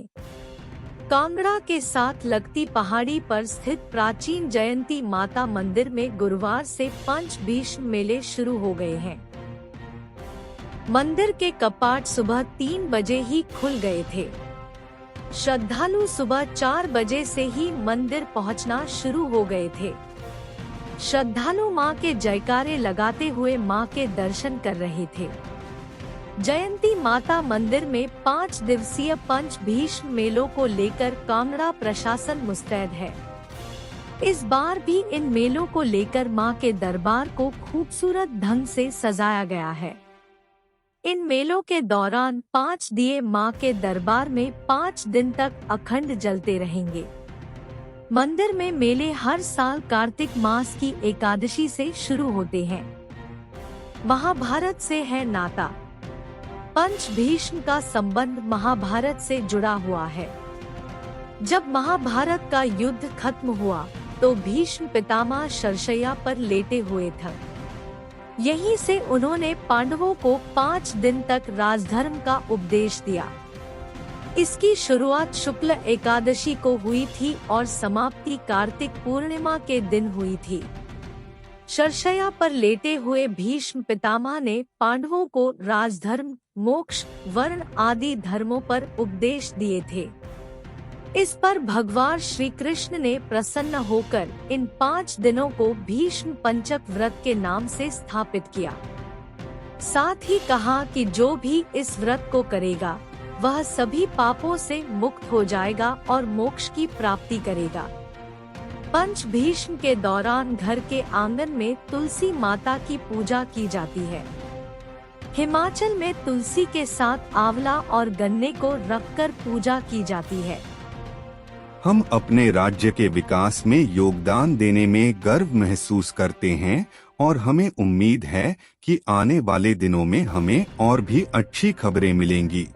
कांगड़ा के साथ लगती पहाड़ी पर स्थित प्राचीन जयंती माता मंदिर में गुरुवार से पंचभीष्म मेले शुरू हो गए हैं। मंदिर के कपाट सुबह 3 बजे ही खुल गए थे। श्रद्धालु सुबह 4 बजे से ही मंदिर पहुंचना शुरू हो गए थे। श्रद्धालु मां के जयकारे लगाते हुए मां के दर्शन कर रहे थे। जयंती माता मंदिर में 5 दिवसीय पंचभीष्म मेलों को लेकर कांगड़ा प्रशासन मुस्तैद है। इस बार भी इन मेलों को लेकर मां के दरबार को खूबसूरत ढंग से सजाया गया है। इन मेलों के दौरान 5 दिए मां के दरबार में 5 दिन तक अखंड जलते रहेंगे। मंदिर में मेले हर साल कार्तिक मास की एकादशी से शुरू होते हैं। महाभारत से है नाता। पंचभीष्म का संबंध महाभारत से जुड़ा हुआ है। जब महाभारत का युद्ध खत्म हुआ तो भीष्म पितामह शरशय्या पर लेटे हुए थे। यहीं से उन्होंने पांडवों को 5 दिन तक राजधर्म का उपदेश दिया। इसकी शुरुआत शुक्ल एकादशी को हुई थी और समाप्ति कार्तिक पूर्णिमा के दिन हुई थी। शरशय्या पर लेटे हुए भीष्म पितामह ने पांडवों को राजधर्म, मोक्ष, वर्ण आदि धर्मों पर उपदेश दिए थे। इस पर भगवान श्री कृष्ण ने प्रसन्न होकर इन 5 दिनों को भीष्म पंचक व्रत के नाम से स्थापित किया। साथ ही कहा कि जो भी इस व्रत को करेगा वह सभी पापों से मुक्त हो जाएगा और मोक्ष की प्राप्ति करेगा। पंचभीष्म के दौरान घर के आंगन में तुलसी माता की पूजा की जाती है। हिमाचल में तुलसी के साथ आंवला और गन्ने को रखकर पूजा की जाती है। हम अपने राज्य के विकास में योगदान देने में गर्व महसूस करते हैं और हमें उम्मीद है कि आने वाले दिनों में हमें और भी अच्छी खबरें मिलेंगी।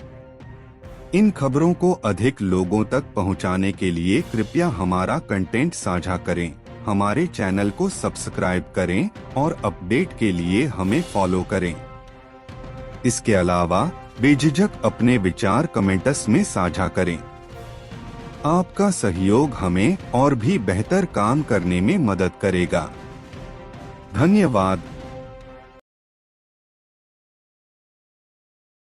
इन खबरों को अधिक लोगों तक पहुंचाने के लिए कृपया हमारा कंटेंट साझा करें, हमारे चैनल को सब्सक्राइब करें और अपडेट के लिए हमें फॉलो करें। इसके अलावा बेझिझक अपने विचार कमेंट्स में साझा करें। आपका सहयोग हमें और भी बेहतर काम करने में मदद करेगा। धन्यवाद।